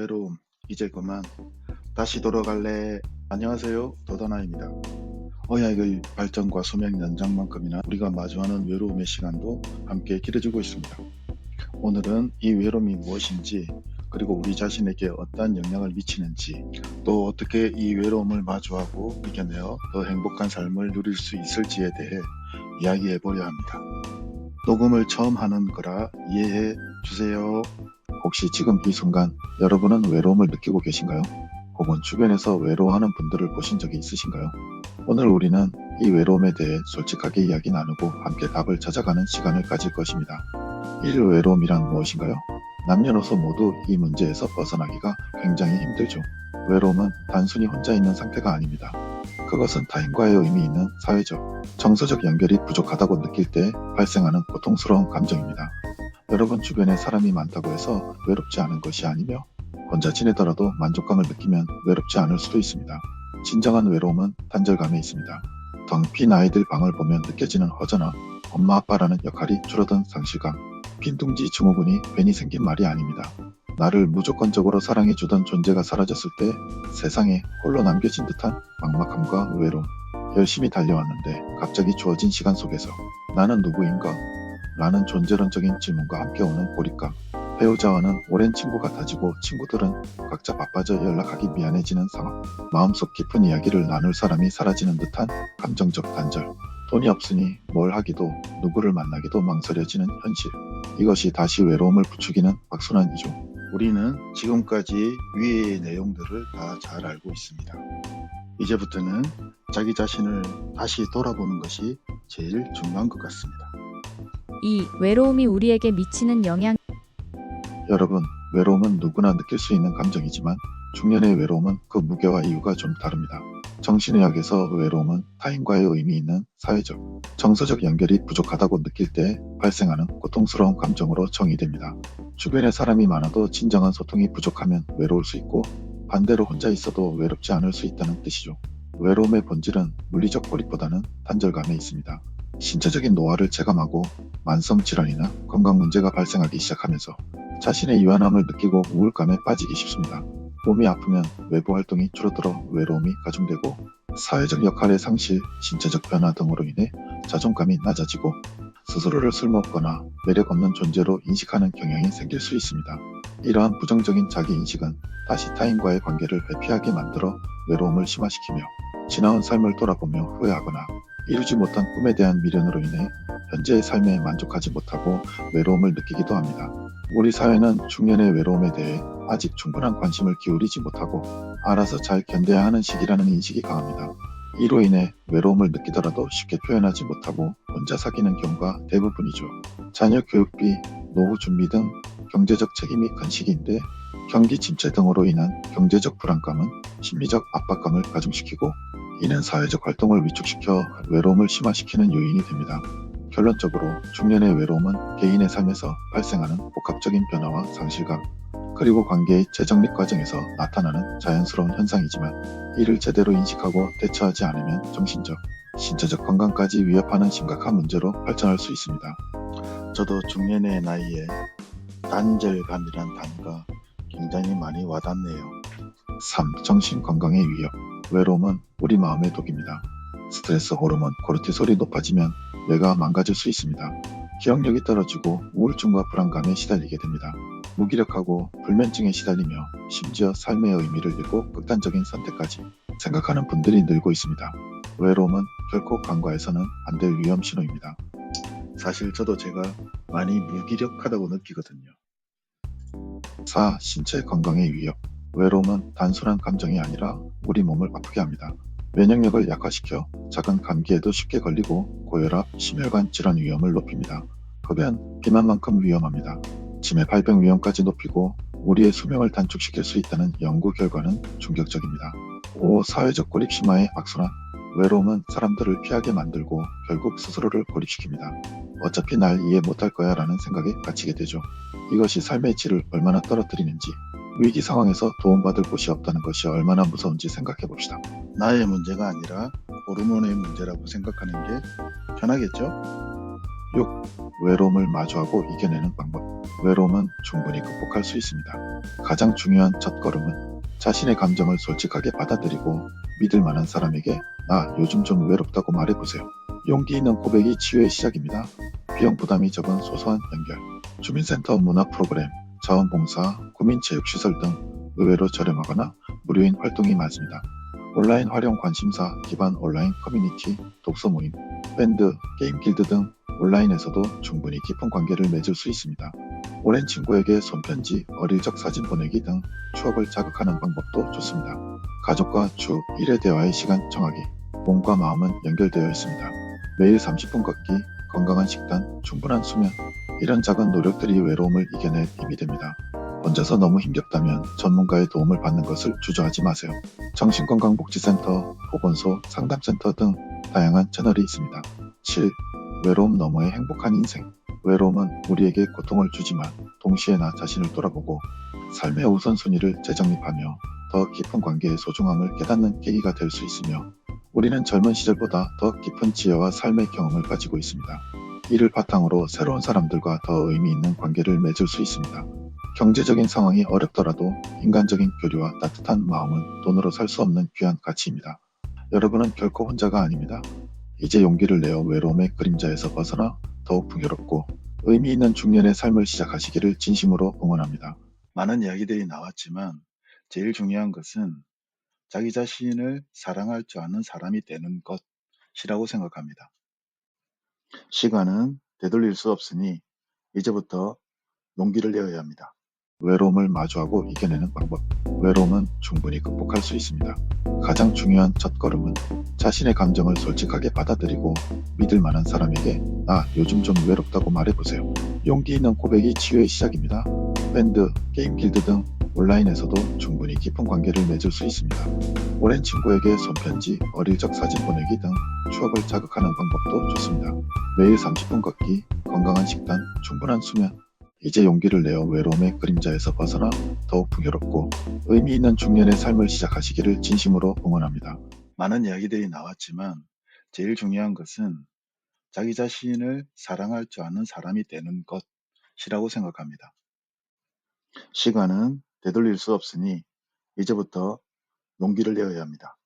외로움, 이제 그만 다시 돌아갈래. 안녕하세요, 도다나입니다. 의학의 발전과 수명 연장만큼이나 우리가 마주하는 외로움의 시간도 함께 길어지고 있습니다. 오늘은 이 외로움이 무엇인지, 그리고 우리 자신에게 어떤 영향을 미치는지, 또 어떻게 이 외로움을 마주하고 이겨내어 더 행복한 삶을 누릴 수 있을지에 대해 이야기해 보려 합니다. 녹음을 처음 하는 거라 이해해 주세요. 혹시 지금 이 순간 여러분은 외로움을 느끼고 계신가요? 혹은 주변에서 외로워하는 분들을 보신 적이 있으신가요? 오늘 우리는 이 외로움에 대해 솔직하게 이야기 나누고 함께 답을 찾아가는 시간을 가질 것입니다. 이 외로움이란 무엇인가요? 남녀노소 모두 이 문제에서 벗어나기가 굉장히 힘들죠. 외로움은 단순히 혼자 있는 상태가 아닙니다. 그것은 타인과의 의미 있는 사회적, 정서적 연결이 부족하다고 느낄 때 발생하는 고통스러운 감정입니다. 여러분 주변에 사람이 많다고 해서 외롭지 않은 것이 아니며, 혼자 지내더라도 만족감을 느끼면 외롭지 않을 수도 있습니다. 진정한 외로움은 단절감에 있습니다. 텅 빈 아이들 방을 보면 느껴지는 허전함, 엄마 아빠라는 역할이 줄어든 상실감, 빈둥지 증후군이 괜히 생긴 말이 아닙니다. 나를 무조건적으로 사랑해주던 존재가 사라졌을 때 세상에 홀로 남겨진 듯한 막막함과 외로움. 열심히 달려왔는데 갑자기 주어진 시간 속에서 나는 누구인가? 라는 존재론적인 질문과 함께 오는 고립감. 배우자와는 오랜 친구 같아지고 친구들은 각자 바빠져 연락하기 미안해지는 상황. 마음속 깊은 이야기를 나눌 사람이 사라지는 듯한 감정적 단절. 돈이 없으니 뭘 하기도 누구를 만나기도 망설여지는 현실. 이것이 다시 외로움을 부추기는 악순환이죠. 우리는 지금까지 위의 내용들을 다 잘 알고 있습니다. 이제부터는 자기 자신을 다시 돌아보는 것이 제일 중요한 것 같습니다. 이 외로움이 우리에게 미치는 영향. 여러분, 외로움은 누구나 느낄 수 있는 감정이지만 중년의 외로움은 그 무게와 이유가 좀 다릅니다. 정신의학에서 외로움은 타인과의 의미 있는 사회적, 정서적 연결이 부족하다고 느낄 때 발생하는 고통스러운 감정으로 정의됩니다. 주변에 사람이 많아도 진정한 소통이 부족하면 외로울 수 있고, 반대로 혼자 있어도 외롭지 않을 수 있다는 뜻이죠. 외로움의 본질은 물리적 고립보다는 단절감에 있습니다. 신체적인 노화를 체감하고 만성질환이나 건강 문제가 발생하기 시작하면서 자신의 유한함을 느끼고 우울감에 빠지기 쉽습니다. 몸이 아프면 외부 활동이 줄어들어 외로움이 가중되고, 사회적 역할의 상실, 신체적 변화 등으로 인해 자존감이 낮아지고 스스로를 쓸모없거나 매력 없는 존재로 인식하는 경향이 생길 수 있습니다. 이러한 부정적인 자기인식은 다시 타인과의 관계를 회피하게 만들어 외로움을 심화시키며, 지나온 삶을 돌아보며 후회하거나 이루지 못한 꿈에 대한 미련으로 인해 현재의 삶에 만족하지 못하고 외로움을 느끼기도 합니다. 우리 사회는 중년의 외로움에 대해 아직 충분한 관심을 기울이지 못하고 알아서 잘 견뎌야 하는 시기라는 인식이 강합니다. 이로 인해 외로움을 느끼더라도 쉽게 표현하지 못하고 혼자 사귀는 경우가 대부분이죠. 자녀 교육비, 노후 준비 등 경제적 책임이 큰 시기인데, 경기 침체 등으로 인한 경제적 불안감은 심리적 압박감을 가중시키고, 이는 사회적 활동을 위축시켜 외로움을 심화시키는 요인이 됩니다. 결론적으로 중년의 외로움은 개인의 삶에서 발생하는 복합적인 변화와 상실감, 그리고 관계의 재정립 과정에서 나타나는 자연스러운 현상이지만, 이를 제대로 인식하고 대처하지 않으면 정신적, 신체적 건강까지 위협하는 심각한 문제로 발전할 수 있습니다. 저도 중년의 나이에 단절감이란 단어가 굉장히 많이 와닿네요. 3. 정신건강의 위협. 외로움은 우리 마음의 독입니다. 스트레스 호르몬 코르티솔이 높아지면 뇌가 망가질 수 있습니다. 기억력이 떨어지고 우울증과 불안감에 시달리게 됩니다. 무기력하고 불면증에 시달리며 심지어 삶의 의미를 잃고 극단적인 선택까지 생각하는 분들이 늘고 있습니다. 외로움은 결코 간과해서는 안 될 위험 신호입니다. 사실 저도 제가 많이 무기력하다고 느끼거든요. 4. 신체 건강의 위협. 외로움은 단순한 감정이 아니라 우리 몸을 아프게 합니다. 면역력을 약화시켜 작은 감기에도 쉽게 걸리고 고혈압, 심혈관 질환 위험을 높입니다. 흡연, 비만만큼 위험합니다. 치매 발병 위험까지 높이고 우리의 수명을 단축시킬 수 있다는 연구 결과는 충격적입니다. 5. 사회적 고립 심화의 악순환. 외로움은 사람들을 피하게 만들고 결국 스스로를 고립시킵니다. 어차피 날 이해 못할 거야 라는 생각에 갇히게 되죠. 이것이 삶의 질을 얼마나 떨어뜨리는지, 위기 상황에서 도움받을 곳이 없다는 것이 얼마나 무서운지 생각해 봅시다. 나의 문제가 아니라 호르몬의 문제라고 생각하는 게 편하겠죠? 6. 외로움을 마주하고 이겨내는 방법. 외로움은 충분히 극복할 수 있습니다. 가장 중요한 첫걸음은 자신의 감정을 솔직하게 받아들이고 믿을 만한 사람에게 나 요즘 좀 외롭다고 말해보세요. 용기 있는 고백이 치유의 시작입니다. 비용 부담이 적은 소소한 연결, 주민센터 문화 프로그램, 자원봉사, 구민체육시설 등 의외로 저렴하거나 무료인 활동이 많습니다. 온라인 활용 관심사 기반 온라인 커뮤니티, 독서 모임, 밴드, 게임 길드 등 온라인에서도 충분히 깊은 관계를 맺을 수 있습니다. 오랜 친구에게 손편지, 어릴 적 사진 보내기 등 추억을 자극하는 방법도 좋습니다. 가족과 주 1회 대화의 시간 정하기, 몸과 마음은 연결되어 있습니다. 매일 30분 걷기, 건강한 식단, 충분한 수면, 이런 작은 노력들이 외로움을 이겨낼 힘이 됩니다. 혼자서 너무 힘겹다면 전문가의 도움을 받는 것을 주저하지 마세요. 정신건강복지센터, 보건소, 상담센터 등 다양한 채널이 있습니다. 7. 외로움 너머의 행복한 인생. 외로움은 우리에게 고통을 주지만 동시에 나 자신을 돌아보고 삶의 우선순위를 재정립하며 더 깊은 관계의 소중함을 깨닫는 계기가 될 수 있으며, 우리는 젊은 시절보다 더 깊은 지혜와 삶의 경험을 가지고 있습니다. 이를 바탕으로 새로운 사람들과 더 의미 있는 관계를 맺을 수 있습니다. 경제적인 상황이 어렵더라도 인간적인 교류와 따뜻한 마음은 돈으로 살 수 없는 귀한 가치입니다. 여러분은 결코 혼자가 아닙니다. 이제 용기를 내어 외로움의 그림자에서 벗어나 더욱 풍요롭고 의미 있는 중년의 삶을 시작하시기를 진심으로 응원합니다. 많은 이야기들이 나왔지만 제일 중요한 것은 자기 자신을 사랑할 줄 아는 사람이 되는 것이라고 생각합니다. 시간은 되돌릴 수 없으니 이제부터 용기를 내어야 합니다. 외로움을 마주하고 이겨내는 방법. 외로움은 충분히 극복할 수 있습니다. 가장 중요한 첫걸음은 자신의 감정을 솔직하게 받아들이고 믿을 만한 사람에게 나 요즘 좀 외롭다고 말해보세요. 용기 있는 고백이 치유의 시작입니다. 밴드, 게임 길드 등 온라인에서도 충분히 깊은 관계를 맺을 수 있습니다. 오랜 친구에게 손편지, 어릴 적 사진 보내기 등 추억을 자극하는 방법도 좋습니다. 매일 30분 걷기, 건강한 식단, 충분한 수면, 이제 용기를 내어 외로움의 그림자에서 벗어나 더욱 풍요롭고 의미 있는 중년의 삶을 시작하시기를 진심으로 응원합니다. 많은 이야기들이 나왔지만 제일 중요한 것은 자기 자신을 사랑할 줄 아는 사람이 되는 것이라고 생각합니다. 시간은 되돌릴 수 없으니 이제부터 용기를 내어야 합니다.